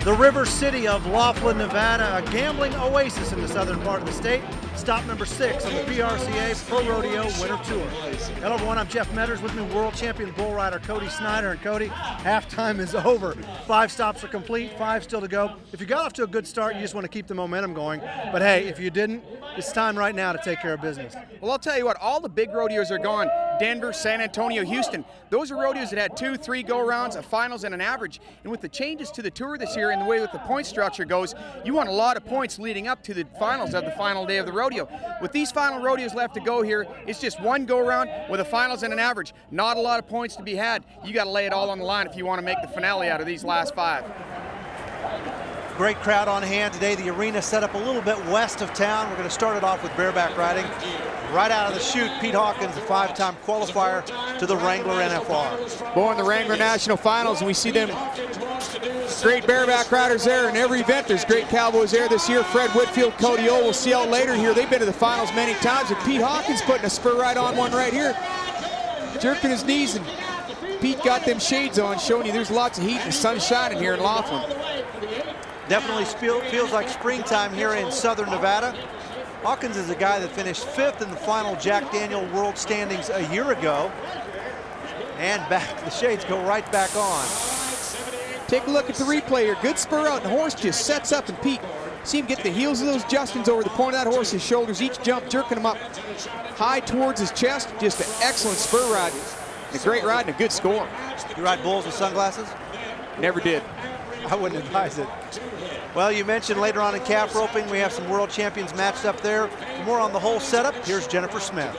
The river city of Laughlin, Nevada, a gambling oasis in the southern part of the state. Stop number 6 on the PRCA Pro Rodeo Winter Tour. Hello everyone, I'm Jeff Metters, with me world champion bull rider Cody Snyder. And Cody, halftime is over. 5 stops are complete, 5 still to go. If you got off to a good start, you just want to keep the momentum going. But hey, if you didn't, it's time right now to take care of business. Well, I'll tell you what, all the big rodeos are gone. Denver, San Antonio, Houston. Those are rodeos that had 2, 3 go-rounds, a finals, and an average. And with the changes to the tour this year and the way that the point structure goes, you want a lot of points leading up to the finals of the final day of the rodeo. With these final rodeos left to go here, it's just 1 go-round with a finals and an average. Not a lot of points to be had. You got to lay it all on the line if you want to make the finale out of these last 5. Great crowd on hand today. The arena set up a little bit west of town. We're going to start it off with bareback riding. Right out of the chute, Pete Hawkins, a 5-time qualifier to the Wrangler NFR. Boy, in the Wrangler National Finals, and we see them great bareback riders there in every event. There's great cowboys there this year. Fred Whitfield, Cody O, we'll see out later here. They've been to the finals many times, and Pete Hawkins putting a spur ride on one right here. Jerking his knees, and Pete got them shades on, showing you there's lots of heat and sun shining here in Laughlin. Definitely feels like springtime here in southern Nevada. Hawkins is a guy that finished 5th in the final Jack Daniel World Standings a year ago. And back, the shades go right back on. Take a look at the replay here. Good spur out, and the horse just sets up, and Pete, see him get the heels of those Justins over the point of that horse's shoulders, each jump jerking him up high towards his chest. Just an excellent spur ride. A great ride and a good score. You ride bulls with sunglasses? Never did. I wouldn't advise it. Well, you mentioned later on in calf roping, we have some world champions matched up there. For more on the whole setup, here's Jennifer Smith.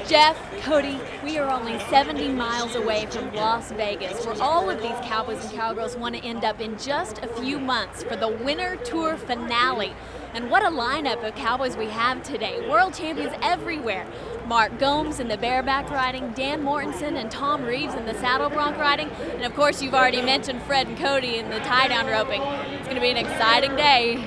Jeff, Cody, we are only 70 miles away from Las Vegas, where all of these cowboys and cowgirls want to end up in just a few months for the Winter Tour finale. And what a lineup of cowboys we have today. World champions everywhere. Mark Gomes in the bareback riding, Dan Mortensen and Tom Reeves in the saddle bronc riding, and of course you've already mentioned Fred and Cody in the tie-down roping. It's going to be an exciting day.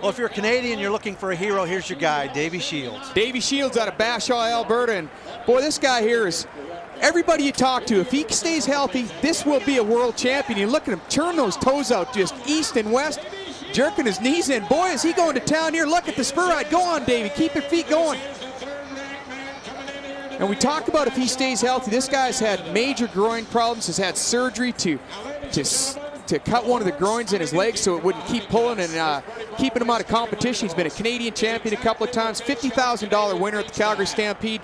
Well, if you're Canadian, you're looking for a hero, here's your guy, Davy Shields. Davy Shields out of Bashaw, Alberta, and boy, this guy here is everybody you talk to. If he stays healthy, this will be a world champion. You look at him turn those toes out just east and west, jerking his knees in. Boy, is he going to town here. Look at the spur ride. Go on, Davy. Keep your feet going. And we talk about if he stays healthy. This guy's had major groin problems, has had surgery to cut one of the groins in his legs so it wouldn't keep pulling and keeping him out of competition. He's been a Canadian champion a couple of times, $50,000 winner at the Calgary Stampede.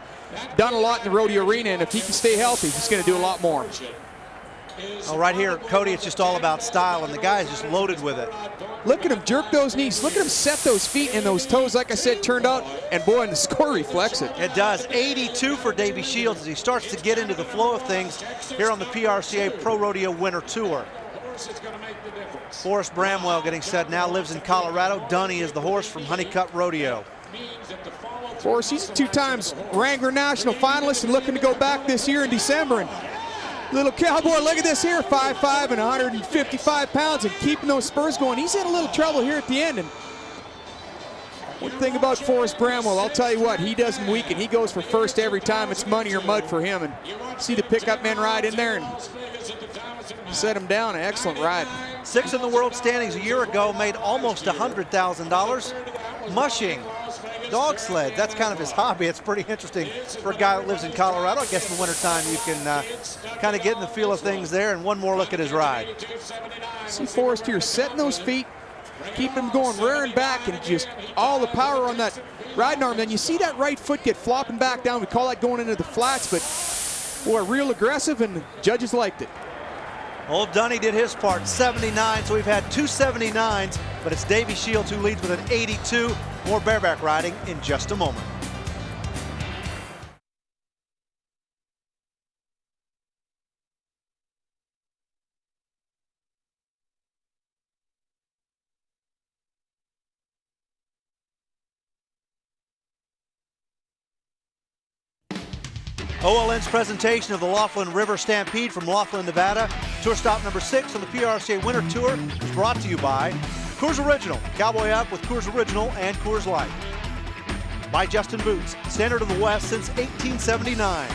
Done a lot in the rodeo arena, and if he can stay healthy, he's going to do a lot more. Oh, right here, Cody, it's just all about style, and the guy is just loaded with it. Look at him jerk those knees. Look at him set those feet and those toes, like I said, turned out. And boy, and the score reflects it. It does. 82 for Davy Shields as he starts to get into the flow of things here on the PRCA Pro Rodeo Winter Tour. Forrest Bramwell getting set now, lives in Colorado. Dunny is the horse from Honeycutt Rodeo. Forrest, he's a 2 times Wrangler National finalist and looking to go back this year in December. And little cowboy, look at this here, 5'5" and 155 pounds and keeping those spurs going. He's in a little trouble here at the end. And one thing about Forrest Bramwell, I'll tell you what, he doesn't weaken. He goes for first every time. It's money or mud for him. And see the pickup men ride in there and set him down. An excellent ride. 6th in the world standings a year ago, made almost $100,000. Mushing dog sled, that's kind of his hobby. It's pretty interesting for a guy that lives in Colorado. I guess in the wintertime you can kind of get in the feel of things there. And one more look at his ride. See Forrest here setting those feet, keep him going rearing back, and just all the power on that riding arm. Then you see that right foot get flopping back down. We call that going into the flats, but boy, real aggressive, and the judges liked it. Old Dunny did his part, 79, so we've had 2 79s, but it's Davy Shields who leads with an 82. More bareback riding in just a moment. OLN's presentation of the Laughlin River Stampede from Laughlin, Nevada. Tour stop number 6 on the PRCA Winter Tour is brought to you by Coors Original, Cowboy Up with Coors Original and Coors Light. By Justin Boots, standard of the West since 1879.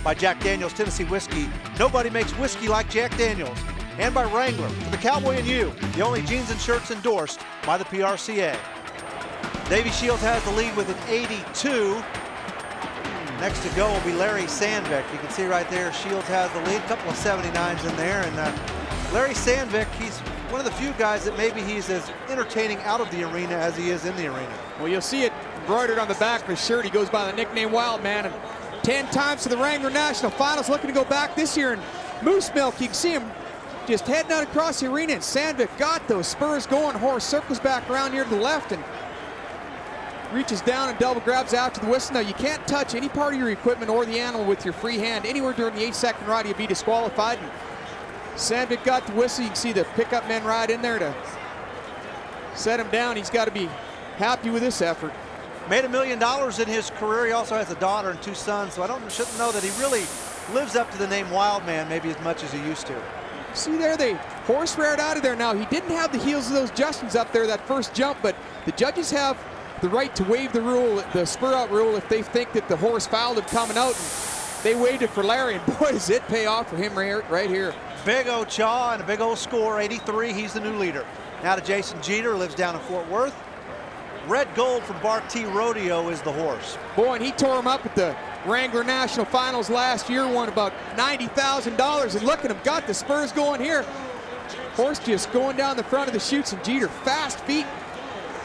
by Jack Daniel's Tennessee Whiskey. Nobody makes whiskey like Jack Daniel's. And by Wrangler, for the Cowboy and you, the only jeans and shirts endorsed by the PRCA. Davey Shields has the lead with an 82. Next to go will be Larry Sandvik. You can see right there, Shields has the lead. A couple of 79s in there. And Larry Sandvik, he's one of the few guys that maybe he's as entertaining out of the arena as he is in the arena. Well, you'll see it embroidered on the back of his shirt. He goes by the nickname Wild Man. And 10 times to the Wrangler National Finals, looking to go back this year in Moose Milk. You can see him just heading out across the arena, and Sandvik got those spurs going. Horse circles back around here to the left and reaches down and double grabs after the whistle. Now, you can't touch any part of your equipment or the animal with your free hand. Anywhere during the 8-second ride, you'll be disqualified. And Sandvik got the whistle. You can see the pickup men right in there to set him down. He's got to be happy with this effort. Made $1 million in his career. He also has a daughter and 2 sons, so shouldn't know that he really lives up to the name Wild Man maybe as much as he used to. See there, they horse reared out of there. Now, he didn't have the heels of those Justins up there that first jump, but the judges have the right to waive the rule, the spur out rule, if they think that the horse fouled him coming out. And they waived it for Larry, and boy, does it pay off for him right here. Big old chaw and a big old score, 83. He's the new leader. Now to Jason Jeter, lives down in Fort Worth. Red Gold from Rodeo is the horse. Boy, and he tore him up at the Wrangler National Finals last year, won about $90,000, and look at him, got the spurs going here. Horse just going down the front of the chutes, and Jeter, fast feet.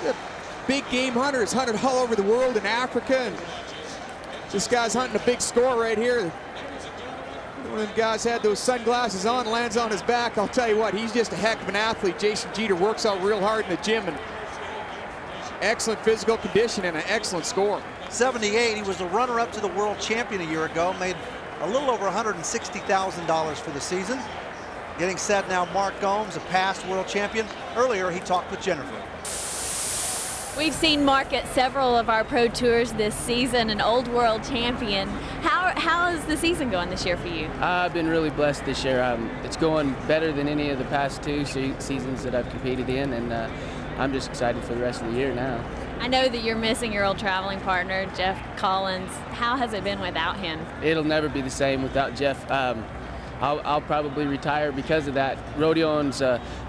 The big game hunter, has hunted all over the world in Africa, and this guy's hunting a big score right here. One of them guys had those sunglasses on, lands on his back. I'll tell you what, he's just a heck of an athlete. Jason Jeter works out real hard in the gym, and excellent physical condition and an excellent score. 78, he was the runner-up to the world champion a year ago, made a little over $160,000 for the season. Getting set now, Mark Gomes, a past world champion. Earlier, he talked with Jennifer. We've seen Mark at several of our pro tours this season, an old world champion. How is the season going this year for you? I've been really blessed this year. It's going better than any of the past 2 seasons that I've competed in, and I'm just excited for the rest of the year now. I know that you're missing your old traveling partner, Jeff Collins. How has it been without him? It'll never be the same without Jeff. I'll probably retire because of that. Rodeo's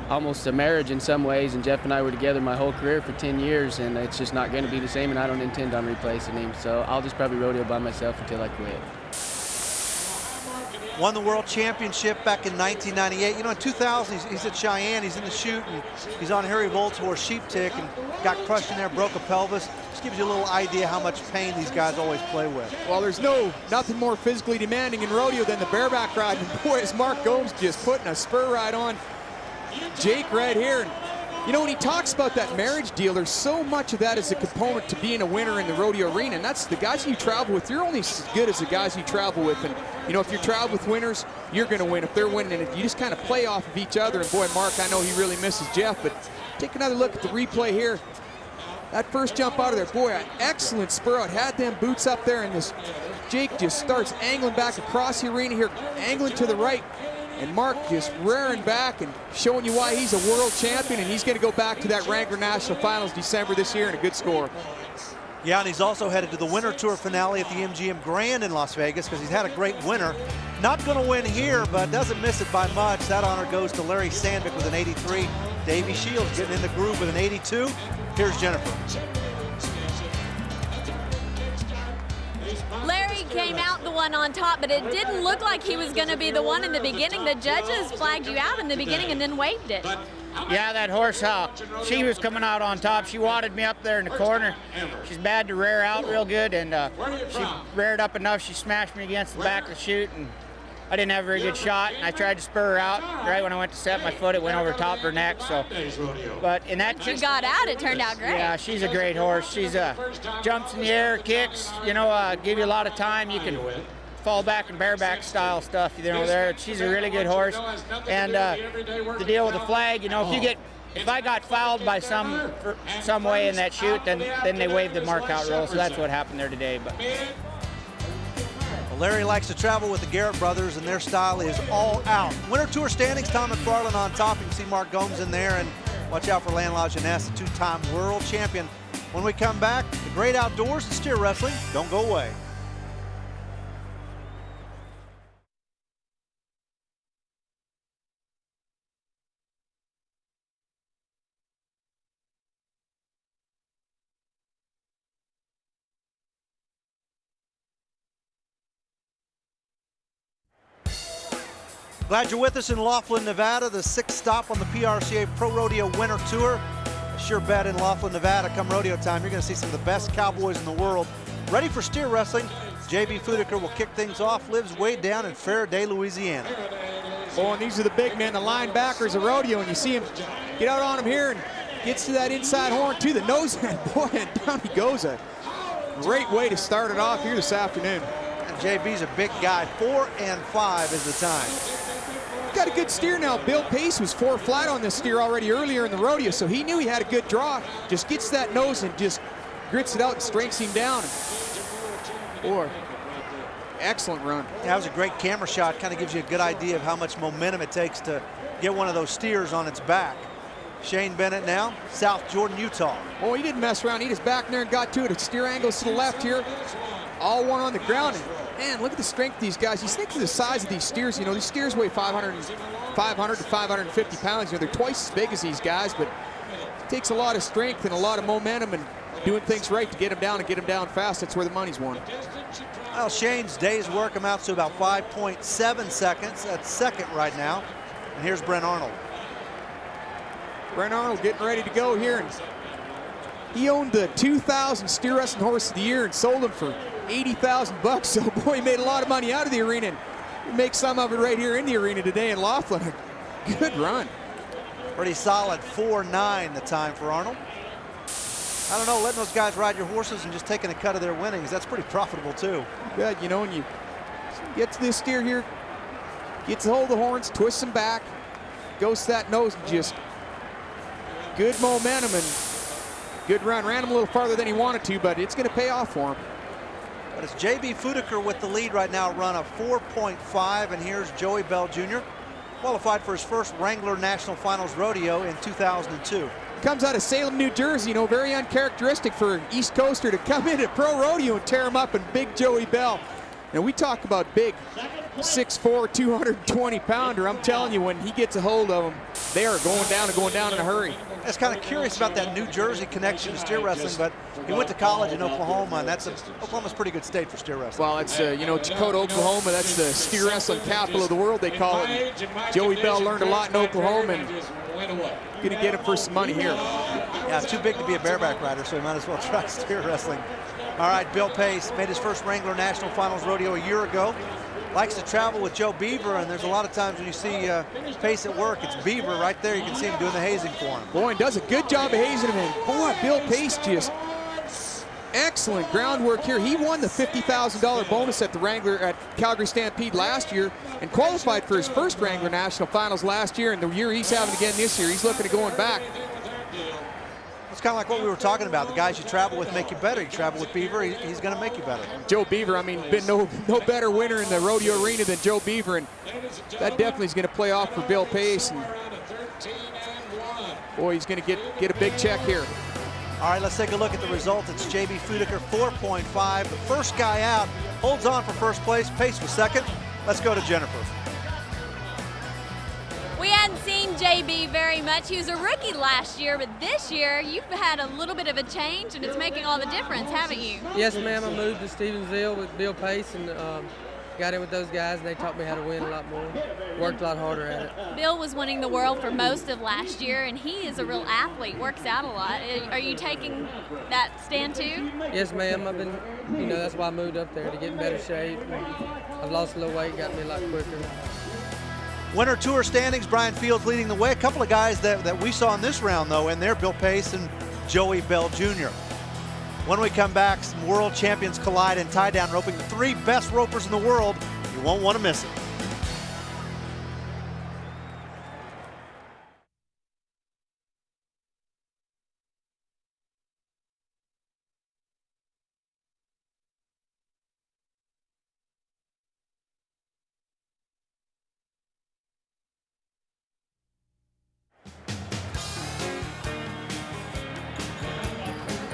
almost a marriage in some ways, and Jeff and I were together my whole career for 10 years, and it's just not going to be the same, and I don't intend on replacing him. So I'll just probably rodeo by myself until I quit. Won the world championship back in 1998. You know, in 2000, he's at Cheyenne. He's in the chute, and he's on Harry Volt's horse, Sheep Tick, and got crushed in there, broke a pelvis. Just gives you a little idea how much pain these guys always play with. Well, there's nothing more physically demanding in rodeo than the bareback ride. And boy, is Mark Gomes just putting a spur ride on Jake right here. And you know, when he talks about that marriage deal, there's so much of that as a component to being a winner in the rodeo arena, and that's the guys you travel with. You're only as good as the guys you travel with, and you know, if you travel with winners, you're going to win. If they're winning, and you just kind of play off of each other. And boy, Mark, I know he really misses Jeff, but take another look at the replay here. That first jump out of there, boy, an excellent spur out. Had them boots up there, and this Jake just starts angling back across the arena here, angling to the right. And Mark just rearing back and showing you why he's a world champion, and he's going to go back to that Wrangler National Finals December this year in a good score. Yeah, and he's also headed to the Winter Tour finale at the MGM Grand in Las Vegas because he's had a great winter. Not going to win here, but doesn't miss it by much. That honor goes to Larry Sandvik with an 83. Davey Shields getting in the groove with an 82. Here's Jennifer. Larry came out the one on top, but it didn't look like he was going to be the one in the beginning. The judges flagged you out in the beginning and then waved it. Yeah, that horse, she was coming out on top. She wadded me up there in the corner. She's bad to rear out real good, and she reared up enough. She smashed me against the back of the chute, and I didn't have a very good shot. And I tried to spur her out. Right when I went to set my foot, it went over top of her neck. So, but in that, you got out. It turned out great. Yeah, she's a great horse. She's jumps in the air, kicks. You know, give you a lot of time. You can fall back and bareback style stuff. You know, there. She's a really good horse. And the deal with the flag, you know, if I got fouled by some way in that chute, then they waived the mark out rule. So that's what happened there today. But. Larry likes to travel with the Garrett brothers, and their style is all out. Winter Tour standings, Tom McFarland on top. You can see Mark Gomes in there, and watch out for Landlaw Jeunesse, the 2-time world champion. When we come back, the great outdoors and steer wrestling. Don't go away. Glad you're with us in Laughlin, Nevada, the 6th stop on the PRCA Pro Rodeo Winter Tour. I sure bet in Laughlin, Nevada, come rodeo time, you're going to see some of the best cowboys in the world. Ready for steer wrestling, J.B. Fudiker will kick things off, lives way down in Faraday, Louisiana. Oh, and these are the big men, the linebackers of rodeo, and you see him get out on him here and gets to that inside horn to the nose, and boy, and down he goes. A great way to start it off here this afternoon. And JB's a big guy, 4 and 5 is the time. Got a good steer now. Bill Pace was 4 flat on this steer already earlier in the rodeo, so he knew he had a good draw. Just gets that nose and just grits it out and strikes him down. Boy, excellent run. Yeah, that was a great camera shot. Kind of gives you a good idea of how much momentum it takes to get one of those steers on its back. Shane Bennett now, South Jordan, Utah. Oh, he didn't mess around. He just back there and got to it. A steer angles to the left here. All one on the ground. And man, look at the strength of these guys. You think of the size of these steers. You know, these steers weigh 500 to 550 pounds. You know, they're twice as big as these guys, but it takes a lot of strength and a lot of momentum and doing things right to get them down and get them down fast. That's where the money's won. Well, Shane's day's work amounts to about 5.7 seconds. That's second right now. And here's Brent Arnold. Brent Arnold getting ready to go here. And he owned the 2000 Steer Wrestling Horse of the Year and sold them for $80,000. So boy, he made a lot of money out of the arena. And he makes some of it right here in the arena today in Laughlin. Good run. Pretty solid 4.9 the time for Arnold. I don't know, letting those guys ride your horses and just taking a cut of their winnings, that's pretty profitable too. Good, you know, when you get to this steer here, gets a hold of the horns, twists them back, goes to that nose, and just good momentum and good run. Ran him a little farther than he wanted to, but it's going to pay off for him. But it's J.B. Fudiker with the lead right now, run of 4.5, and here's Joey Bell Jr., qualified for his first Wrangler National Finals Rodeo in 2002. Comes out of Salem, New Jersey, you know, very uncharacteristic for an East Coaster to come into Pro Rodeo and tear him up, and big Joey Bell. And we talk about big 6'4", 220-pounder. I'm telling you, when he gets a hold of them, they are going down in a hurry. I was kind of curious about that New Jersey connection to steer wrestling, but he went to college in Oklahoma, and Oklahoma's a pretty good state for steer wrestling. Well, it's, you know, Chakota, Oklahoma, that's the steer wrestling capital of the world, they call it. And Joey Bell learned a lot in Oklahoma, and gonna get him for some money here. Yeah, too big to be a bareback rider, so he might as well try steer wrestling. All right, Bill Pace made his first Wrangler National Finals Rodeo a year ago. Likes to travel with Joe Beaver, and there's a lot of times when you see Pace at work, it's Beaver right there. You can see him doing the hazing for him. Boy, and does a good job of hazing him. And boy, Bill Pace just excellent groundwork here. He won the $50,000 bonus at the Wrangler at Calgary Stampede last year and qualified for his first Wrangler National Finals last year, and the year he's having again this year, he's looking at going back. It's kind of like what we were talking about. The guys you travel with make you better. You travel with Beaver, he's going to make you better. Joe Beaver, I mean, been no better winner in the rodeo arena than Joe Beaver, and that definitely is going to play off for Bill Pace. And boy, he's going to get a big check here. All right, let's take a look at the results. It's J.B. Fudiker, 4.5. The first guy out holds on for first place. Pace was second. Let's go to Jennifer. We hadn't seen JB very much. He was a rookie last year, but this year you've had a little bit of a change, and it's making all the difference, haven't you? Yes, ma'am. I moved to Stevensville with Bill Pace and got in with those guys, and they taught me how to win a lot more. Worked a lot harder at it. Bill was winning the world for most of last year, and he is a real athlete, works out a lot. Are you taking that stand too? Yes, ma'am. I've been, you know, that's why I moved up there, to get in better shape. I've lost a little weight, got me a lot quicker. Winter Tour standings, Brian Fields leading the way. A couple of guys that we saw in this round, though, in there, Bill Pace and Joey Bell Jr. When we come back, some world champions collide in tie-down roping. The 3 best ropers in the world. You won't want to miss it.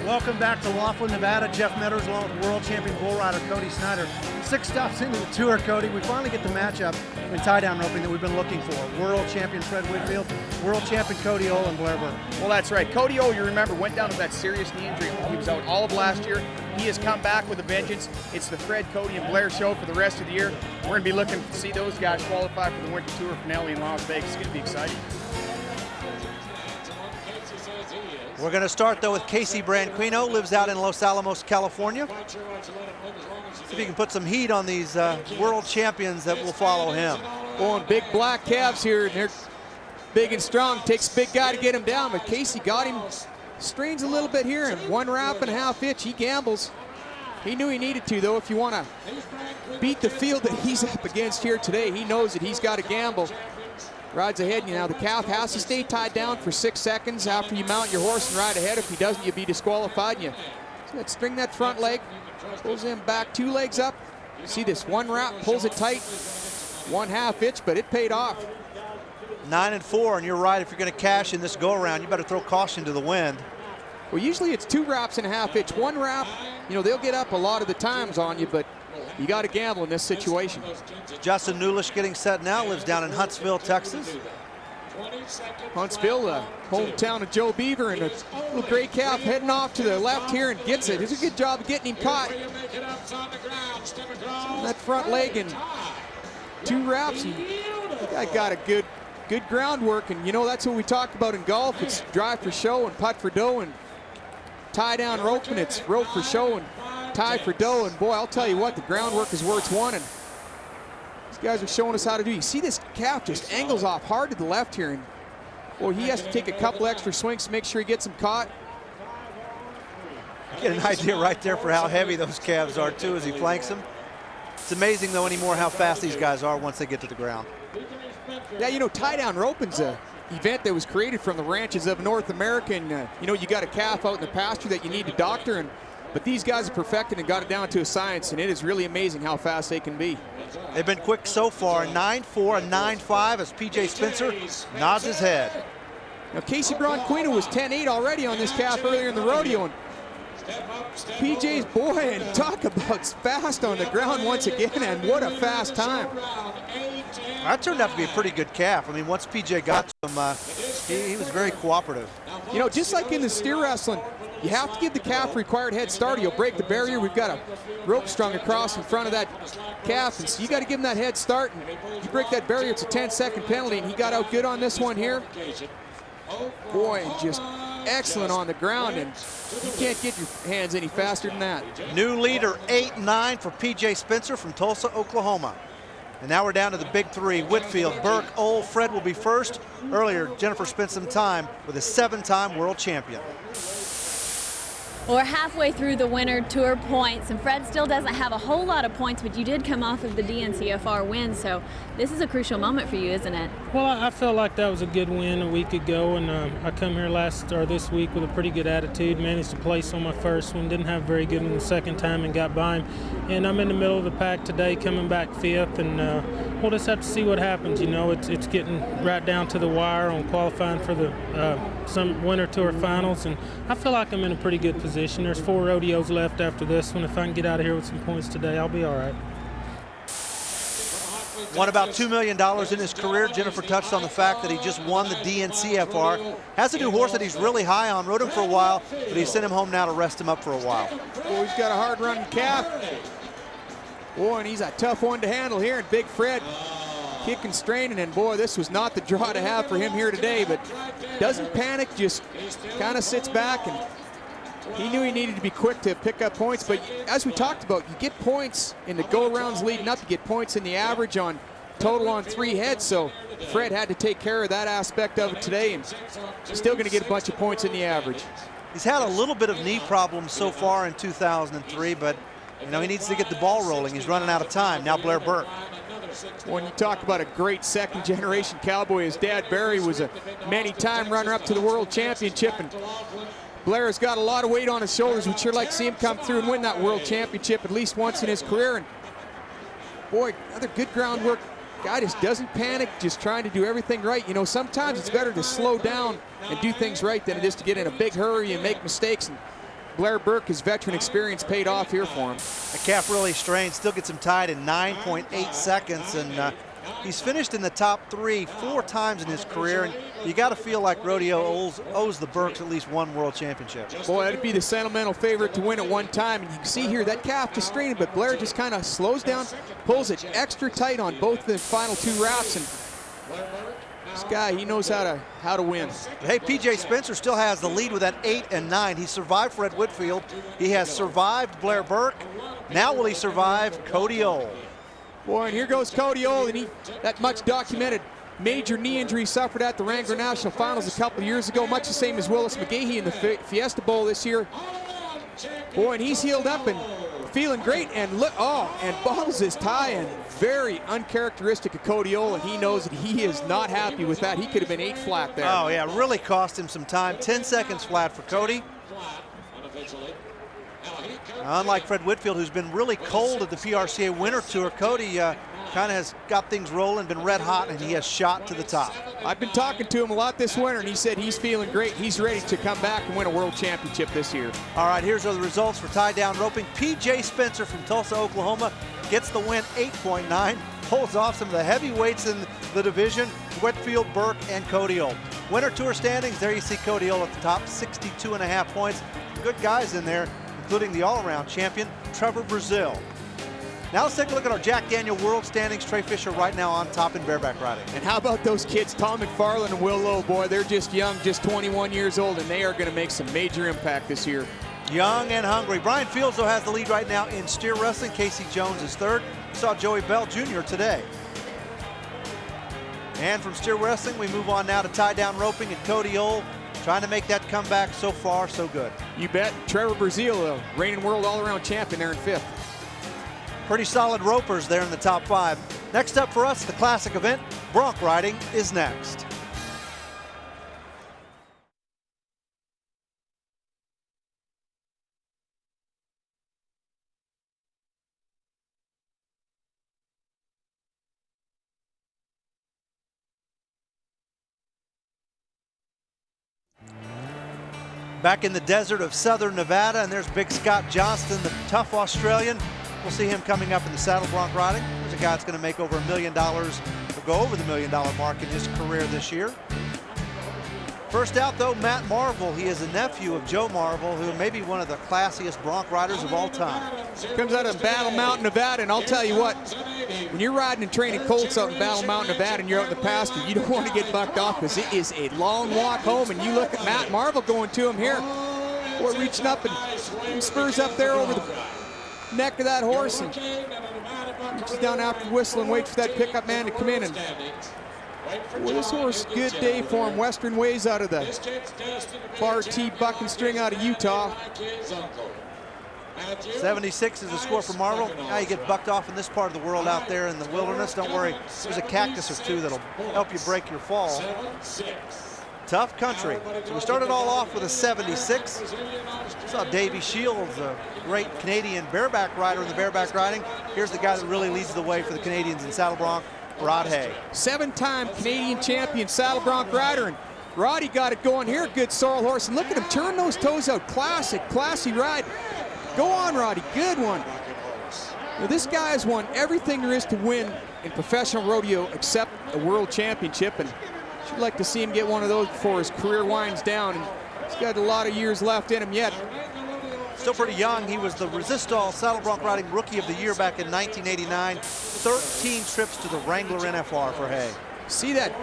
Welcome back to Laughlin, Nevada. Jeff Meadows along with world champion bull rider Cody Snyder. 6 stops into the tour, Cody. We finally get the matchup in tie-down roping that we've been looking for. World champion Fred Whitfield, world champion Cody O and Blair Burke. Well, that's right. Cody O, you remember, went down with that serious knee injury. He was out all of last year. he has come back with a vengeance. It's the Fred, Cody, and Blair show for the rest of the year. We're going to be looking to see those guys qualify for the Winter Tour finale in Las Vegas. It's going to be exciting. We're going to start, though, with Casey Branquino, lives out in Los Alamos, California. See if he can put some heat on these world champions that will follow him. Oh, and big black calves here, and they're big and strong. Takes a big guy to get him down, but Casey got him. Strains a little bit here, and 1.5 inch. He gambles. He knew he needed to, though. If you want to beat the field that he's up against here today, he knows that he's got to gamble. Rides ahead. Now the calf has to stay tied down for 6 seconds after you mount your horse and ride ahead. If he doesn't, you'll be disqualified. And you see that, string that front leg, pulls him back 2 legs up. See this one wrap, pulls it tight, 1/2 inch, but it paid off. 9-4, and you're right. If you're going to cash in this go-around, you better throw caution to the wind. Well, usually it's 2 wraps and 1/2 inch. 1 wrap, you know, they'll get up a lot of the times on you, but you got to gamble in this situation. Justin Newlish getting set now, lives down in Huntsville, Texas. Huntsville, hometown of Joe Beaver, and a little gray calf heading off to the left here and gets it. It's a good job of getting him caught. That front leg and 2 wraps, and I got a good groundwork, and you know that's what we talk about in golf. It's drive for show and putt for dough, and tie down rope, and it's rope for show and tie for dough. And boy, I'll tell you what, the groundwork is where it's won, and these guys are showing us how to do. You see this calf just angles off hard to the left here, and boy, he has to take a couple extra swings to make sure he gets him caught. Get an idea right there for how heavy those calves are too as he flanks them. It's amazing though anymore how fast these guys are once they get to the ground. Yeah, you know, tie-down roping's an event that was created from the ranches of North America, and you know, you got a calf out in the pasture that you need to doctor, but these guys have perfected and got it down to a science, and it is really amazing how fast they can be. They've been quick so far, 9-4 and 9-5 as PJ Spencer nods his head. Now Casey Branquino was 10-8 already on this calf earlier in the rodeo, and PJ's, boy, and talk about fast on the ground once again, and what a fast time. That turned out to be a pretty good calf. I mean, once PJ got to him, he was very cooperative. You know, just like in the steer wrestling, you have to give the calf required head start or you'll break the barrier. We've got a rope strung across in front of that calf, and so you got to give him that head start, and you break that barrier, it's a 10-second penalty, and he got out good on this one here. Boy, just excellent on the ground, and you can't get your hands any faster than that. New leader, 8-9 for PJ Spencer from Tulsa, Oklahoma. And now we're down to the big 3. Whitfield, Burke, Ole, Fred will be first. Earlier, Jennifer spent some time with a 7-time world champion. Well, we're halfway through the Winter Tour points, and Fred still doesn't have a whole lot of points, but you did come off of the DNCFR win, so this is a crucial moment for you, isn't it? Well, I felt like that was a good win a week ago, and I come here this week with a pretty good attitude, managed to place on my first one, didn't have a very good one the second time and got by him. And I'm in the middle of the pack today, coming back 5th, and we'll just have to see what happens. You know, it's getting right down to the wire on qualifying for the some Winter Tour finals, and I feel like I'm in a pretty good position. There's 4 rodeos left after this one. If I can get out of here with some points today, I'll be all right. Won about $2 million in his career. Jennifer touched on the fact that he just won the DNCFR. Has a new horse that he's really high on. Rode him for a while, but he sent him home now to rest him up for a while. Boy, he's got a hard running calf. Boy, and he's a tough one to handle here. And Big Fred kicking, straining, and boy, this was not the draw to have for him here today, but doesn't panic, just kind of sits back, and he knew he needed to be quick to pick up points. But as we talked about, you get points in the go-rounds leading up, you get points in the average on total on 3 heads, so Fred had to take care of that aspect of it today, and still going to get a bunch of points in the average. He's had a little bit of knee problems so far in 2003, but you know, he needs to get the ball rolling. He's running out of time. Now Blair Burke. When you talk about a great second-generation cowboy, his dad Barry was a many-time runner-up to the World Championship, and Blair has got a lot of weight on his shoulders. We'd sure like to see him come through and win that World Championship at least once in his career. And boy, another good groundwork. Guy just doesn't panic, just trying to do everything right. You know, sometimes it's better to slow down and do things right than it is to get in a big hurry and make mistakes. And Blair Burke, his veteran experience paid off here for him. The calf really strained, still gets him tied in 9.8 seconds, and He's finished in the top 3 4 times in his career, and you got to feel like Rodeo owes the Burks at least one world championship. Boy, that'd be the sentimental favorite to win at one time. And you can see here that calf just straining, but Blair just kind of slows down, pulls it extra tight on both the final 2 wraps, and this guy, he knows how to win. Hey, PJ Spencer still has the lead with that 8 and 9. He survived Fred Whitfield. He has survived Blair Burke. Now will he survive Cody Ohl? Boy, and here goes Cody Ohl, and that much documented major knee injury suffered at the Wrangler National Finals a couple of years ago, much the same as Willis McGahee in the Fiesta Bowl this year. Boy, and he's healed up and feeling great, and look, and bobbles his tie, and very uncharacteristic of Cody Ohl, and he knows that he is not happy with that. He could have been 8 flat there. Oh yeah, really cost him some time. 10 seconds flat for Cody. Unlike Fred Whitfield, who's been really cold at the PRCA Winter Tour, Cody kind of has got things rolling, been red hot, and he has shot to the top. I've been talking to him a lot this winter, and he said he's feeling great. He's ready to come back and win a world championship this year. All right, here's the results for tie-down roping. PJ Spencer from Tulsa, Oklahoma gets the win, 8.9, holds off some of the heavyweights in the division, Whitfield, Burke, and Cody Ohl. Winter Tour standings, there you see Cody Ohl at the top, 62.5 points. Good guys in there, including the all-around champion, Trevor Brazil. Now let's take a look at our Jack Daniel World Standings. Trey Fisher right now on top in bareback riding. And how about those kids, Tom McFarland and Will Lowe, boy, they're just young, just 21 years old, and they are going to make some major impact this year. Young and hungry. Brian Fields, though, has the lead right now in steer wrestling. Casey Jones is third. Saw Joey Bell Jr. today. And from steer wrestling, we move on now to tie-down roping, and Cody Ohl trying to make that comeback. So far, so good. You bet. Trevor Brazil, reigning world all-around champion, there in 5th. Pretty solid ropers there in the top 5. Next up for us, the classic event, bronc riding is next. Back in the desert of southern Nevada, and there's Big Scott Johnston, the tough Australian. We'll see him coming up in the saddle bronc riding. There's a guy that's going to make over $1 million, will go over the $1 million mark in his career this year. First out, though, Matt Marvel. He is a nephew of Joe Marvel, who may be one of the classiest bronc riders of all time. Comes out of Battle Mountain, Nevada, and I'll tell you what, when you're riding and training colts out in Battle Mountain, Nevada, and you're out in the pasture, you don't want to get bucked off because it is a long walk home. And you look at Matt Marvel going to him here, boy, reaching up and spurs up there over the neck of that horse, and reaches down after the whistle and waits for that pickup man to come in. And well, this horse, good day for him. Western Ways out of the Bar T Buck and String out of Utah. 76 is the score for Marvel. Now you get bucked off in this part of the world out there in the wilderness. Don't worry, there's a cactus or two that'll help you break your fall. Tough country. So we started all off with a 76. Saw Davey Shields, a great Canadian bareback rider in the bareback riding. Here's the guy that really leads the way for the Canadians in saddle bronc, Rod Hay. 7-time Canadian champion saddle bronc rider, and Roddy got it going here. Good sorrel horse, and look at him turn those toes out. Classy ride. Go on, Roddy, good one. Now, this guy has won everything there is to win in professional rodeo except a world championship, and I'd like to see him get one of those before his career winds down, and he's got a lot of years left in him yet. Still pretty young. He was the Resistol Saddle Bronc Riding Rookie of the Year back in 1989. 13 trips to the Wrangler NFR for Hay. See that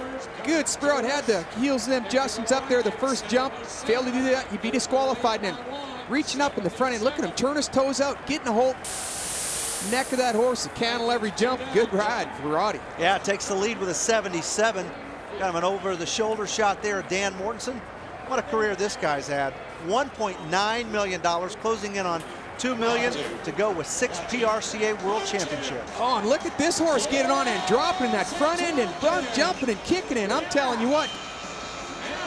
good spur out, had the heels and them Justin's up there the first jump, failed to do that, he'd be disqualified, and then reaching up in the front end, look at him turn his toes out, getting a hold neck of that horse, a cantle every jump. Good ride for Roddy. Yeah, takes the lead with a 77. Kind of an over-the-shoulder shot there of Dan Mortensen. What a career this guy's had. $1.9 million, closing in on $2 million to go with 6 PRCA World Championships. Oh, and look at this horse getting on and dropping that front end and jumping and kicking in. I'm telling you what,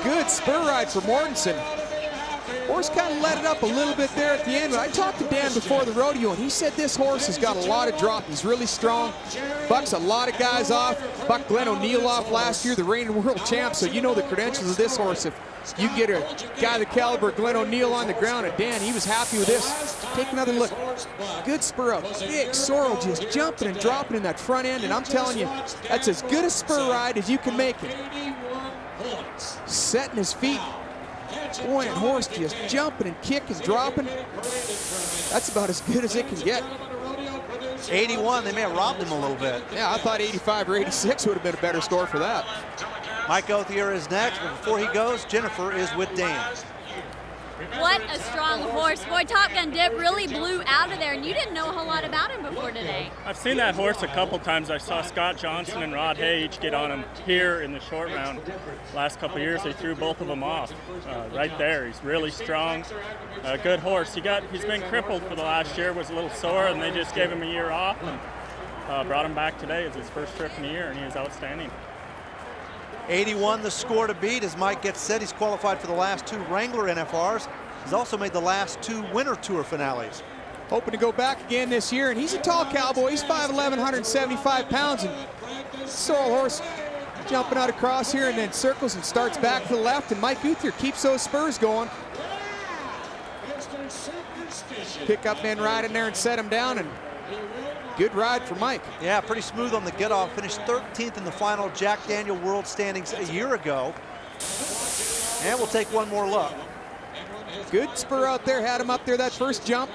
good spur ride for Mortensen. Horse kind of let it up a little bit there at the end, but I talked to Dan before the rodeo, and he said this horse has got a lot of drop. He's really strong, bucks a lot of guys off, bucked Glenn O'Neill off last year, the reigning world champ, so you know the credentials of this horse. If you get a guy the caliber of Glenn O'Neill on the ground, and Dan, he was happy with this. Take another look. Good spur up, big sorrel just jumping and dropping in that front end, and I'm telling you, that's as good a spur ride as you can make it. Setting his feet. Boy, and horse just jumping and kicking, dropping. That's about as good as it can get. 81, they may have robbed him a little bit. Yeah, I thought 85 or 86 would have been a better score for that. Mike Othier is next, but before he goes, Jennifer is with Dan. What a strong horse. Boy, Top Gun Dip really blew out of there, and you didn't know a whole lot about him before today. I've seen that horse a couple times. I saw Scott Johnson and Rod Hay each get on him here in the short round. Last couple of years, they threw both of them off right there. He's really strong, good horse. He's been crippled for the last year, was a little sore, and they just gave him a year off and brought him back today. It's his first trip in a year, and he was outstanding. 81 the score to beat. As Mike gets set, he's qualified for the last 2 Wrangler NFRs. He's also made the last 2 Winter Tour finales. Hoping to go back again this year, and he's a tall cowboy. He's 5'11", 175 pounds, and sorrel horse jumping out across here and then circles and starts back to the left, and Mike Uther keeps those spurs going. Pick up men right in there and set him down, and good ride for Mike. Yeah, pretty smooth on the get-off. Finished 13th in the final Jack Daniel World Standings a year ago. And we'll take one more look. Good spur out there, had him up there that first jump.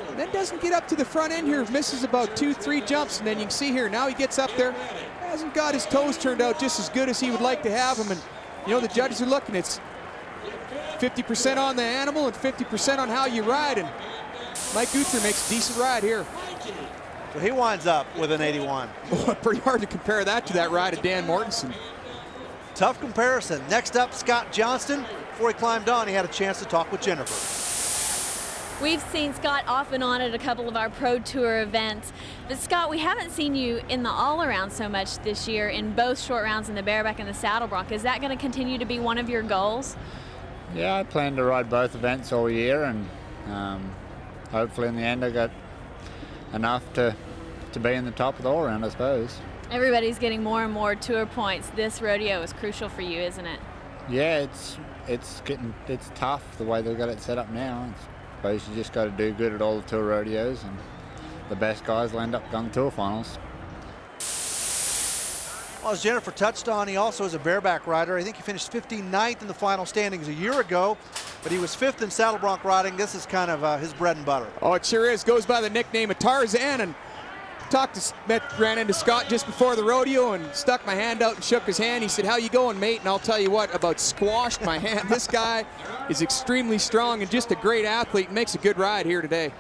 And then doesn't get up to the front end here, misses about 2-3 jumps, and then you can see here, now he gets up there, hasn't got his toes turned out just as good as he would like to have them, and you know, the judges are looking, it's 50% on the animal and 50% on how you ride, and Mike Uther makes a decent ride here. So he winds up with an 81. Boy, pretty hard to compare that to that ride of Dan Mortensen. Tough comparison. Next up, Scott Johnston. Before he climbed on, he had a chance to talk with Jennifer. We've seen Scott off and on at a couple of our Pro Tour events. But Scott, we haven't seen you in the all-around so much this year in both short rounds in the Bareback and the Saddle Bronc. Is that going to continue to be one of your goals? Yeah, I plan to ride both events all year, and hopefully in the end I got enough to be in the top of the all-around, I suppose. Everybody's getting more and more tour points. This rodeo is crucial for you, isn't it? Yeah, it's tough the way they've got it set up now. I suppose you just got to do good at all the tour rodeos, and the best guys will end up going to tour finals. Well, as Jennifer touched on, he also is a bareback rider. I think he finished 59th in the final standings a year ago, but he was 5th in saddle bronc riding. This is kind of his bread and butter. Oh, it sure is. Goes by the nickname of Tarzan, and ran into Scott just before the rodeo and stuck my hand out and shook his hand. He said, "How you going, mate?" And I'll tell you what, about squashed my hand. This guy is extremely strong and just a great athlete and makes a good ride here today.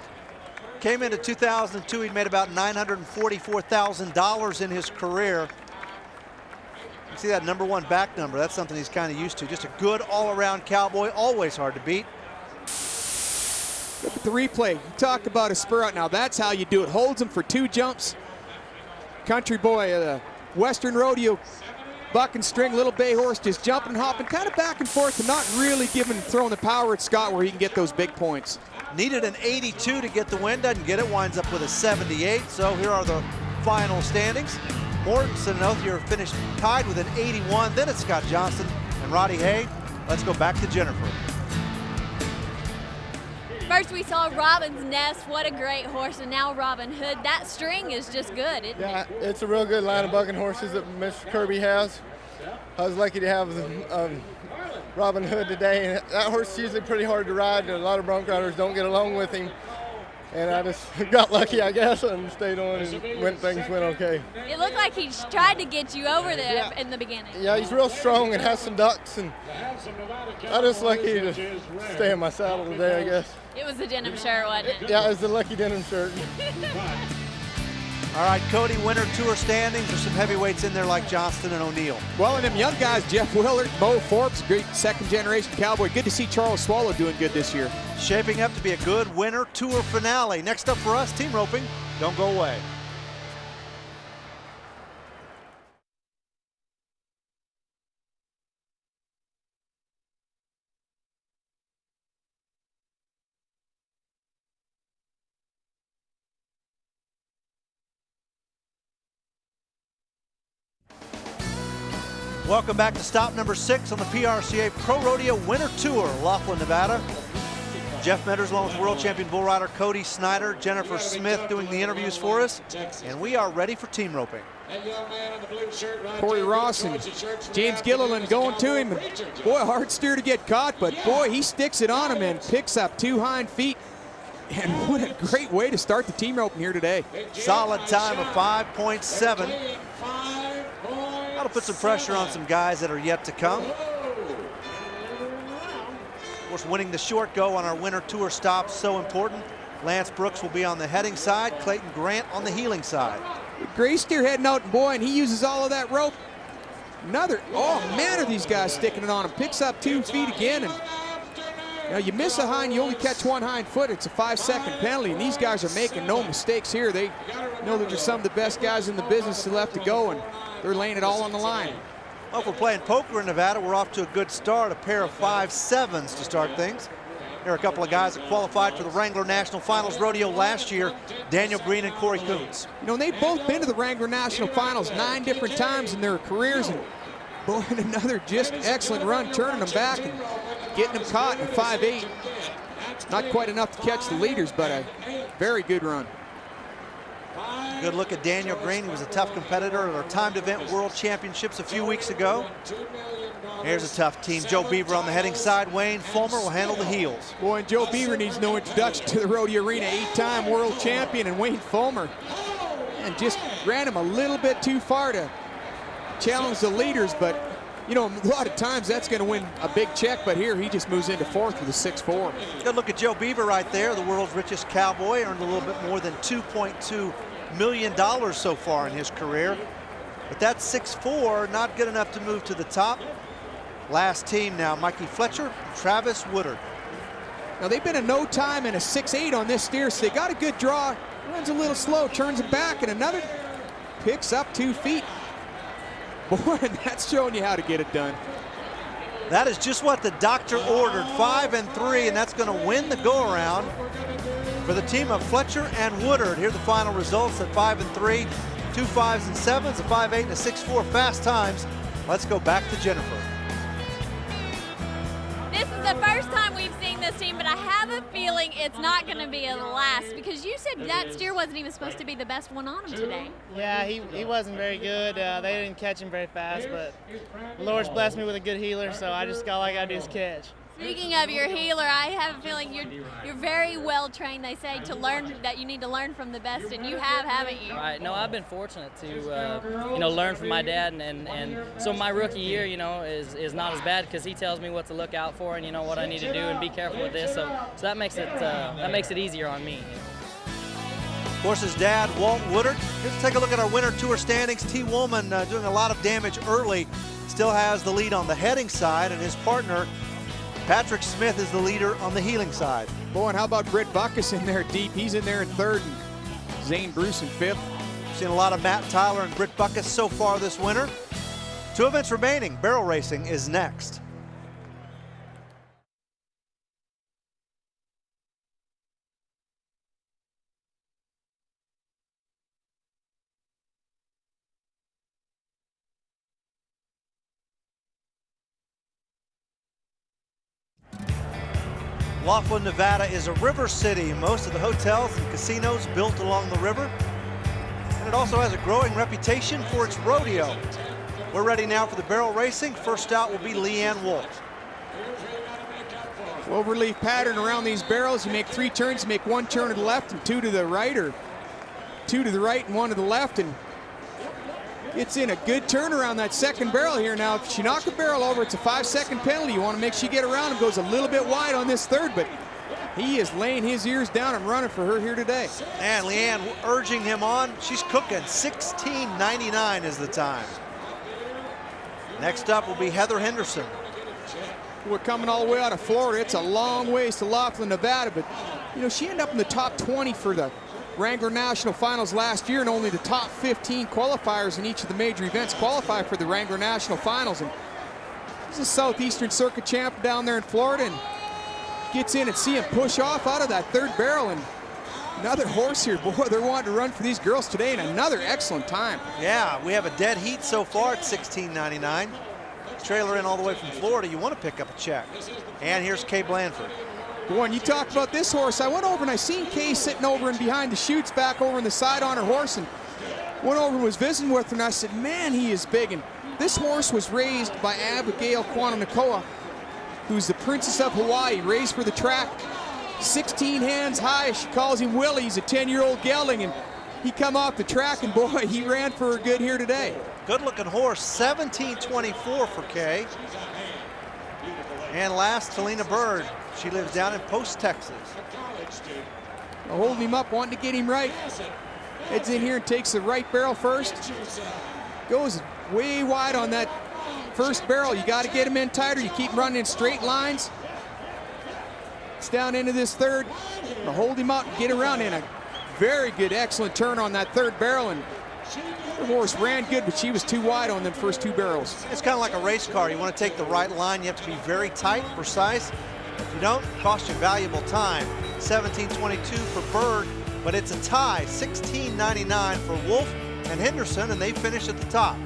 Came into 2002, he'd made about $944,000 in his career. You see that #1 back number, that's something he's kind of used to. Just a good all-around cowboy, always hard to beat. Look at the replay. You talk about a spur out. Now that's how you do it. Holds him for 2 jumps. Country boy, the Western Rodeo, buck and string, little bay horse, just jumping and hopping, kind of back and forth, and not really throwing the power at Scott where he can get those big points. Needed an 82 to get the win, doesn't get it, winds up with a 78. So here are the final standings. Mortensen and Othier finished tied with an 81. Then it's Scott Johnston and Roddy Hay. Let's go back to Jennifer. First we saw Robin's Nest. What a great horse. And now Robin Hood. That string is just good, isn't it? It's a real good line of bucking horses that Mr. Kirby has. I was lucky to have Robin Hood today. And that horse is usually pretty hard to ride. A lot of bronc riders don't get along with him. And I just got lucky, I guess, and stayed on, and things went okay. It looked like he tried to get you over there in the beginning. Yeah, he's real strong and has some ducks, and I just lucky to stay in my saddle today, I guess. It was the denim shirt, wasn't it? Yeah, it was the lucky denim shirt. All right, Cody, winter tour standings. There's some heavyweights in there like Johnston and O'Neill. Well, and them young guys, Jeff Willard, Mo Forbes, great second-generation cowboy. Good to see Charles Swallow doing good this year. Shaping up to be a good winter tour finale. Next up for us, team roping. Don't go away. Welcome back to stop number 6 on the PRCA Pro Rodeo Winter Tour, Laughlin, Nevada. Jeff Medders along with world champion bull rider Cody Snyder, Jennifer Smith doing the interviews for us, and we are ready for team roping. Corey Ross and James Gilliland going to him. And boy, a hard steer to get caught, but boy, he sticks it on him and picks up 2 hind feet. And what a great way to start the team roping here today. Solid time of 5.7. That'll put some pressure on some guys that are yet to come. Of course, winning the short go on our winter tour stop so important. Lance Brooks will be on the heading side, Clayton Grant on the heeling side. Gray steer heading out, and boy, and he uses all of that rope. Oh man, are these guys sticking it on him. Picks up 2 feet again, and you know, you miss a hind, you only catch 1 hind foot, it's a 5-second penalty, and these guys are making no mistakes here. They know that they're some of the best guys in the business left to go, and they're laying it all on the line. Well, if we're playing poker in Nevada, we're off to a good start. A pair of 5-7s to start things. Here are a couple of guys that qualified for the Wrangler National Finals Rodeo last year, Daniel Green and Corey Coons. You know, they've both been to the Wrangler National Finals 9 different times in their careers, and boy, another just excellent run, turning them back and getting them caught in a 5-8. Not quite enough to catch the leaders, but a very good run. Good look at Daniel Green. He was a tough competitor at our timed event World Championships a few weeks ago. Here's a tough team. Joe Beaver on the heading side. Wayne Fulmer will handle the heels. Boy, and Joe Beaver needs no introduction to the rodeo arena. 8-time world champion, and Wayne Fulmer, and just ran him a little bit too far to challenge the leaders, but you know, a lot of times that's going to win a big check, but here he just moves into 4th with a 6-4. Good look at Joe Beaver right there, the world's richest cowboy, earned a little bit more than $2.2 million so far in his career. But that 6-4, not good enough to move to the top. Last team now, Mikey Fletcher, Travis Woodard. Now they've been a no time and a 6-8 on this steer, so they got a good draw. Runs a little slow, turns it back, and another picks up 2 feet. Boy, and that's showing you how to get it done. That is just what the doctor ordered, 5-3, and that's going to win the go-around for the team of Fletcher and Woodard. Here are the final results at 5-3, 2 5s and 7s, a 5-8 and a 6-4 fast times. Let's go back to Jennifer. This is the first time we've seen this team, but I have a feeling it's not going to be a last, because you said that steer wasn't even supposed to be the best one on him today. Yeah, he wasn't very good. They didn't catch him very fast, but the Lord's blessed me with a good healer, so I just all I got to do is catch. Speaking of your healer, I have a feeling you're very well trained. They say to learn that you need to learn from the best, and you have, haven't you? Right. No, I've been fortunate to learn from my dad, and so my rookie year, is not as bad because he tells me what to look out for and what I need to do and be careful with this. So that makes it easier on me. Of course, his dad, Walt Woodard. Let's take a look at our winter tour standings. T. Woolman doing a lot of damage early, still has the lead on the heading side, and his partner Patrick Smith is the leader on the heeling side. Boy, and how about Britt Buckus in there deep? He's in there in 3rd, and Zane Bruce in 5th. We've seen a lot of Matt Tyler and Britt Buckus so far this winter. 2 events remaining. Barrel racing is next. Laughlin, Nevada is a river city. Most of the hotels and casinos built along the river. And it also has a growing reputation for its rodeo. We're ready now for the barrel racing. First out will be Leanne Wolf. Overleaf pattern around these barrels. You make 3 turns, you make 1 turn to the left and 2 to the right, or 2 to the right and 1 to the left, and it's in a good turn around that second barrel here. Now, if she knocks a barrel over, it's a 5-second penalty. You want to make sure you get around him. Goes a little bit wide on this 3rd, but he is laying his ears down and running for her here today. And Leanne urging him on. She's cooking. 16:99 is the time. Next up will be Heather Henderson. We're coming all the way out of Florida. It's a long ways to Laughlin, Nevada, but she ended up in the top 20 for the Wrangler National Finals last year, and only the top 15 qualifiers in each of the major events qualify for the Wrangler National Finals. And he's a Southeastern Circuit champ down there in Florida, and gets in and see him push off out of that 3rd barrel. And another horse here. Boy, they're wanting to run for these girls today, and another excellent time. Yeah, we have a dead heat so far at 16:99. trailer in all the way from Florida, you want to pick up a check. And here's Kay Blanford. Boy, and you talk about this horse. I went over and I seen Kay sitting over and behind the chutes back over on the side on her horse, and went over and was visiting with her, and I said, man, he is big. And this horse was raised by Abigail Quananakoa, who's the Princess of Hawaii, raised for the track. 16 hands high, she calls him Willie. He's a 10-year-old gelding, and he come off the track, and boy, he ran for her good here today. Good-looking horse, 17.24 for Kay. And last, Talina Bird. She lives down in Post, Texas. Holding him up, wanting to get him right. Heads in here and takes the right barrel first. Goes way wide on that first barrel. You got to get him in tighter. You keep running in straight lines. It's down into this third. Hold him up and get around in a very good, excellent turn on that third barrel. And the horse ran good, but she was too wide on them first two barrels. It's kind of like a race car. You want to take the right line. You have to be very tight, precise. If you don't, it costs you valuable time. 17.22 for Bird, but it's a tie. 16.99 for Wolf and Henderson, and they finish at the top.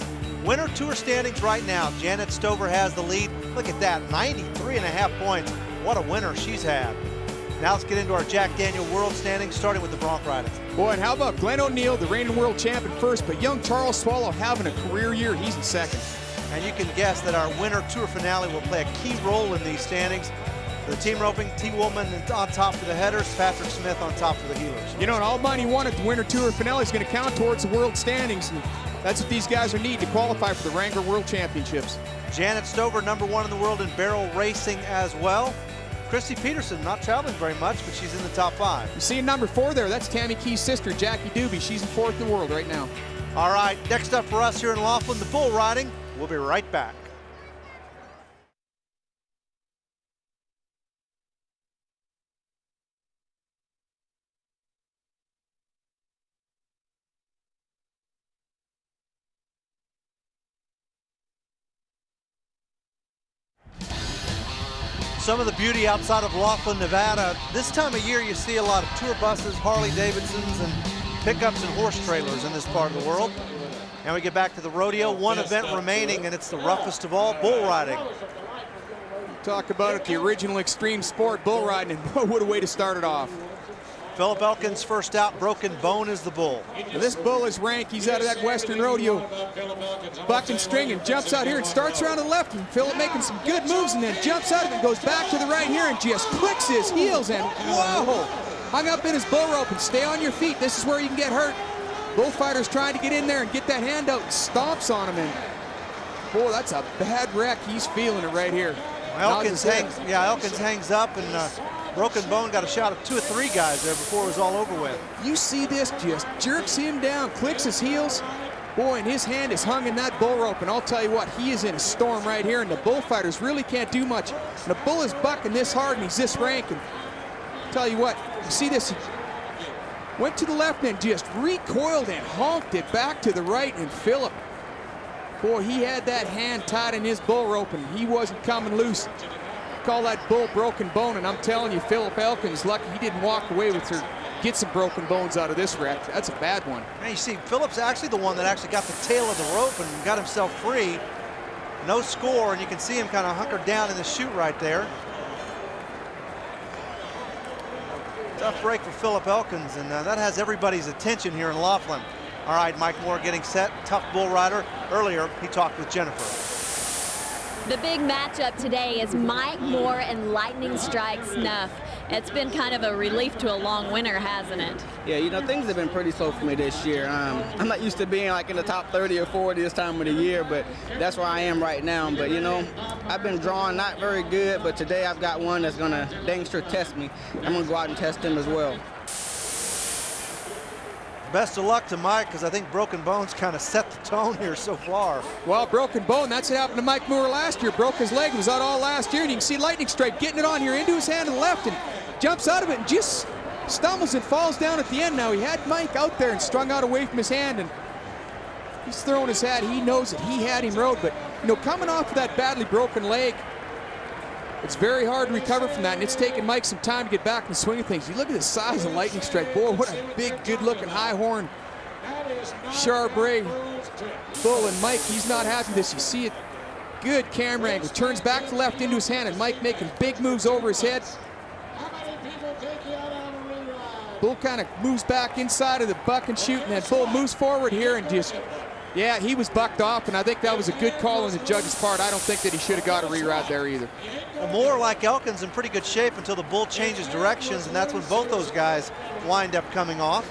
Winter Tour standings right now. Janet Stover has the lead. Look at that, 93.5 points. What a winner she's had. Now let's get into our Jack Daniel World standings, starting with the bronc riders. Boy, and how about Glenn O'Neill, the reigning world champion first, but young Charles Swallow having a career year. He's in second. And you can guess that our Winter Tour finale will play a key role in these standings. For the team roping, T. Woolman on top for the headers, Patrick Smith on top for the heelers. You know, and all money won at the Winter Tour finale is going to count towards the world standings, and that's what these guys are needing to qualify for the Wrangler World Championships. Janet Stover, #1 in the world in barrel racing as well. Christy Peterson, not traveling very much, but she's in the top 5. You see #4 there, that's Tammy Key's sister, Jackie Doobie. She's in 4th in the world right now. All right, next up for us here in Laughlin, the bull riding. We'll be right back. Some of the beauty outside of Laughlin, Nevada. This time of year, you see a lot of tour buses, Harley Davidsons, and pickups and horse trailers in this part of the world. And we get back to the rodeo, one event remaining, and it's the roughest of all, bull riding. Talk about it, the original extreme sport, bull riding, and what a way to start it off. Philip Elkins first out, Broken Bone is the bull. Now this bull is rank. He's out of that Western Rodeo buck and string and jumps out here and starts around to the left, and Philip making some good moves and then jumps out of it and goes back to the right here and just clicks his heels and whoa, hung up in his bull rope. And stay on your feet, this is where you can get hurt. Bullfighter's trying to get in there and get that hand out and stomps on him, and boy, that's a bad wreck. He's feeling it right here. Elkins hangs up, and Broken Bone got a shot of 2 or 3 guys there before it was all over with. You see this, just jerks him down, clicks his heels. Boy, and his hand is hung in that bull rope, and I'll tell you what, he is in a storm right here, and the bullfighters really can't do much. And the bull is bucking this hard, and he's this rank, and I'll tell you what, you see this, he went to the left and just recoiled and honked it back to the right, and Philip, boy, he had that hand tied in his bull rope, and he wasn't coming loose. Call that bull Broken Bone, and I'm telling you, Philip Elkins lucky he didn't walk away with her, get some broken bones out of this wreck. That's a bad one. And you see, Philip's actually the one that actually got the tail of the rope and got himself free. No score, and you can see him kind of hunkered down in the chute right there. Tough break for Philip Elkins, and that has everybody's attention here in Laughlin. All right, Mike Moore getting set, tough bull rider. Earlier, he talked with Jennifer. The big matchup today is Mike Moore and Lightning Strike Snuff. It's been kind of a relief to a long winter, hasn't it? Yeah, you know, things have been pretty slow for me this year. I'm not used to being like in the top 30 or 40 this time of the year, but that's where I am right now. But, you know, I've been drawing not very good, but today I've got one that's going to dang sure test me. I'm going to go out and test him as well. Best of luck to Mike, because I think Broken Bone's kind of set the tone here so far. Well, Broken Bone, that's what happened to Mike Moore last year. Broke his leg, was out all last year, and you can see Lightning Strike getting it on here into his hand to the left and jumps out of it and just stumbles and falls down at the end. Now, he had Mike out there and strung out away from his hand, and he's throwing his hat. He knows that he had him rode, but, you know, coming off of that badly broken leg, it's very hard to recover from that, and it's taken Mike some time to get back in the swing of things. You look at the size of Lightning Strike. Boy, what a big, good-looking high horn Charbray bull, and Mike, he's not happy with this. You see it good camera angle. Turns back to left into his hand, and Mike making big moves over his head. Bull kind of moves back inside of the buck and shoot, and then Bull moves forward here and just, yeah, he was bucked off, and I think that was a good call on the judge's part. I don't think that he should have got a reride there either. Well, Moore, like Elkins, in pretty good shape until the Bull changes directions, and that's when both those guys wind up coming off.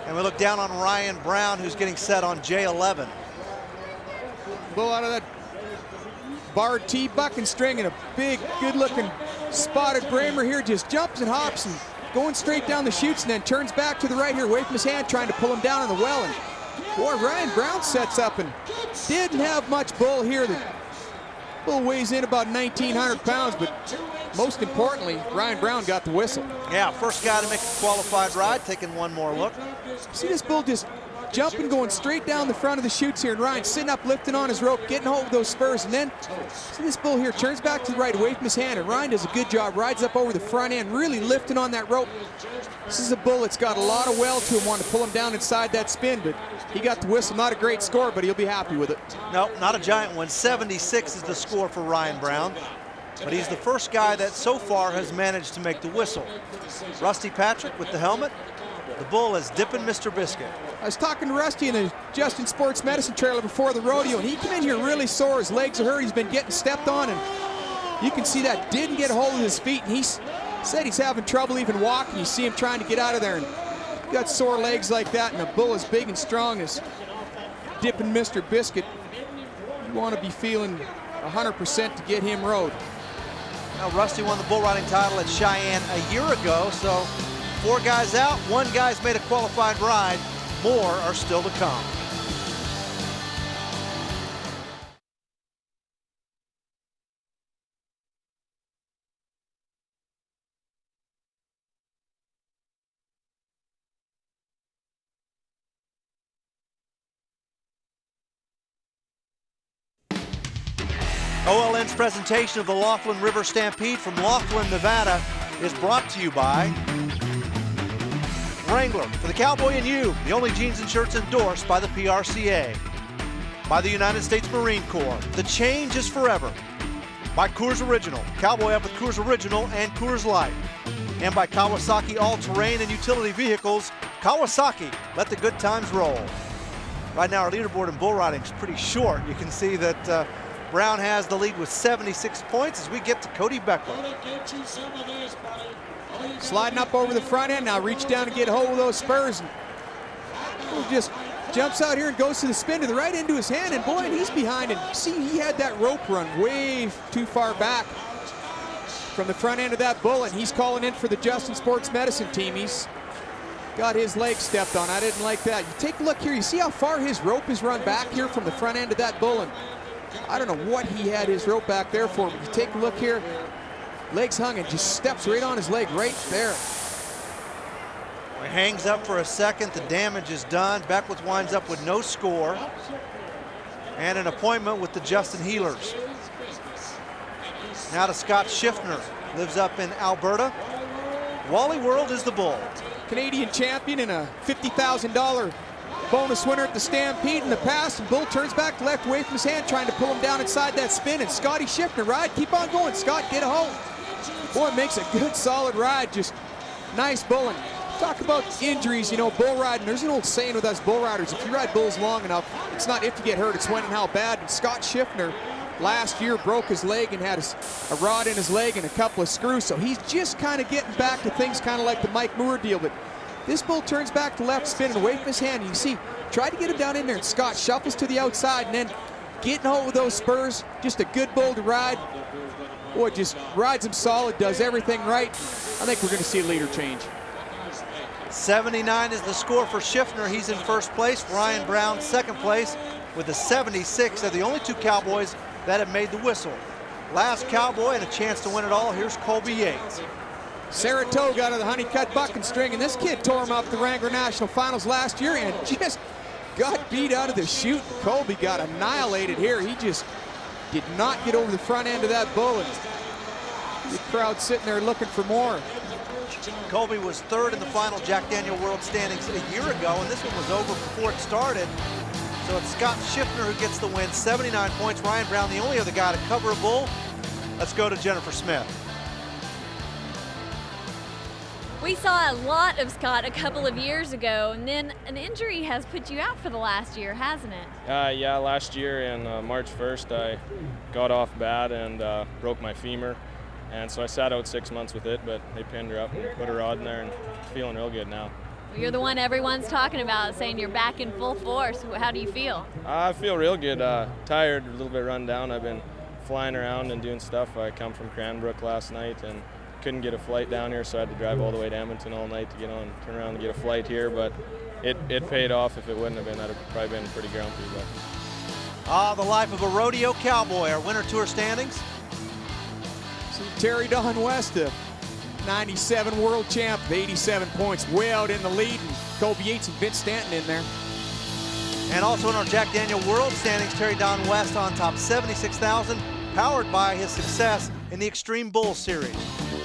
And we look down on Ryan Brown, who's getting set on J11. Bull out of that barred T buck and string, and a big, good-looking spotted Bramer here just jumps and hops and going straight down the chutes, and then turns back to the right here away from his hand, trying to pull him down in the well. And boy, Ryan Brown sets up and didn't have much Bull here. The Bull weighs in about 1,900 pounds, but most importantly, Ryan Brown got the whistle. Yeah, first guy to make a qualified ride, taking one more look. See this Bull just jumping, going straight down the front of the chutes here, and Ryan sitting up, lifting on his rope, getting hold of those spurs, and then see this Bull here turns back to the right away from his hand, and Ryan does a good job, rides up over the front end, really lifting on that rope. This is a Bull that's got a lot of well to him, wanting to pull him down inside that spin, but he got the whistle. Not a great score, but he'll be happy with it. No, not a giant one. 76 is the score for Ryan Brown, but he's the first guy that so far has managed to make the whistle. Rusty Patrick with the helmet. The Bull is dipping Mr. Biscuit. I was talking to Rusty in the Justin Sports Medicine trailer before the rodeo, and he came in here really sore. His legs are hurt. He's been getting stepped on, and you can see that didn't get a hold of his feet, and he said he's having trouble even walking. You see him trying to get out of there, and got sore legs like that, and a Bull as big and strong as dipping Mr. Biscuit. You want to be feeling 100% to get him rode. Now, Rusty won the bull riding title at Cheyenne a year ago, so 4 guys out, 1 guy's made a qualified ride. More are still to come. OLN's presentation of the Laughlin River Stampede from Laughlin, Nevada is brought to you by Wrangler, for the cowboy and you, the only jeans and shirts endorsed by the PRCA. By the United States Marine Corps, the change is forever. By Coors Original, cowboy up with Coors Original and Coors Light. And by Kawasaki All-Terrain and Utility Vehicles, Kawasaki, let the good times roll. Right now our leaderboard in bull riding is pretty short. You can see that Brown has the lead with 76 points as we get to Cody Beckler. Sliding up over the front end now, reach down to get a hold of those spurs. And he just jumps out here and goes to the spin to the right into his hand, and boy, he's behind. And see, he had that rope run way too far back from the front end of that bull, and he's calling in for the Justin Sports Medicine team. He's got his leg stepped on. I didn't like that. You take a look here, you see how far his rope is run back here from the front end of that bull, and I don't know what he had his rope back there for, but you take a look here, legs hung and just steps right on his leg right there. He hangs up for a second, the damage is done. Beckwith winds up with no score and an appointment with the Justin Healers. Now to Scott Schiffner, lives up in Alberta. Wally World is the bull. Canadian champion and a $50,000 bonus winner at the Stampede in the past, and Bull turns back to left away from his hand, trying to pull him down inside that spin, and Scotty Schiffner ride, keep on going, Scott, get a hold. Boy, makes a good solid ride, just nice bulling. Talk about injuries, you know, bull riding. There's an old saying with us bull riders, if you ride bulls long enough, it's not if you get hurt, it's when and how bad. And Scott Schiffner last year broke his leg and had a rod in his leg and a couple of screws, so he's just kind of getting back to things kind of like the Mike Moore deal. But this bull turns back to left, spinning away from his hand. You see, try to get him down in there, and Scott shuffles to the outside, and then getting hold of those spurs. Just a good bull to ride. Boy, just rides him solid, does everything right. I think we're going to see a leader change. 79 is the score for Schiffner. He's in first place. Ryan Brown second place with a 76. They're the only 2 cowboys that have made the whistle. Last cowboy and a chance to win it all. Here's Colby Yates. Saratoga out of the Honeycutt buck and string, and this kid tore him up the Wrangler National Finals last year and just got beat out of the chute. Colby got annihilated here. He just did not get over the front end of that bull, and the crowd sitting there looking for more. Colby was 3rd in the final Jack Daniel World Standings a year ago, and this one was over before it started. So it's Scott Schiffner who gets the win, 79 points. Ryan Brown, the only other guy to cover a bull. Let's go to Jennifer Smith. We saw a lot of Scott a couple of years ago, and then an injury has put you out for the last year, hasn't it? Yeah, last year in March 1st, I got off bad and broke my femur. And so I sat out 6 months with it, but they pinned her up and put a rod in there, and feeling real good now. Well, you're the one everyone's talking about, saying you're back in full force. How do you feel? I feel real good. Tired, a little bit run down. I've been flying around and doing stuff. I come from Cranbrook last night and couldn't get a flight down here, so I had to drive all the way to Edmonton all night to get on, turn around and get a flight here. But it paid off. If it wouldn't have been, I'd have probably been pretty grumpy. But. The life of a rodeo cowboy, our winter tour standings. So Terry Don West, the 97 world champ, 87 points, way out in the lead, and Kobe Yates and Vince Stanton in there. And also in our Jack Daniel world standings, Terry Don West on top, 76,000, powered by his success in the Extreme Bull Series.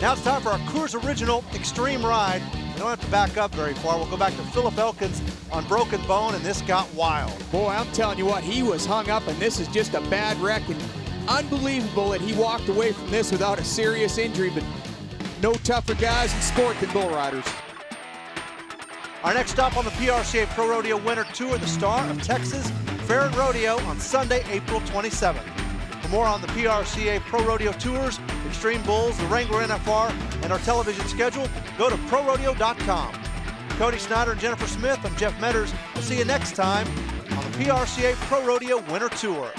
Now it's time for our Coors Original Extreme Ride. We don't have to back up very far. We'll go back to Philip Elkins on Broken Bone, and this got wild. Boy, I'm telling you what, he was hung up, and this is just a bad wreck, and unbelievable that he walked away from this without a serious injury, but no tougher guys in sport than bull riders. Our next stop on the PRCA Pro Rodeo Winter Tour, the Star of Texas Fair and Rodeo on Sunday, April 27th. For more on the PRCA Pro Rodeo Tours, Extreme Bulls, the Wrangler NFR, and our television schedule, go to ProRodeo.com. Cody Snyder and Jennifer Smith, I'm Jeff Metters. We'll see you next time on the PRCA Pro Rodeo Winter Tour.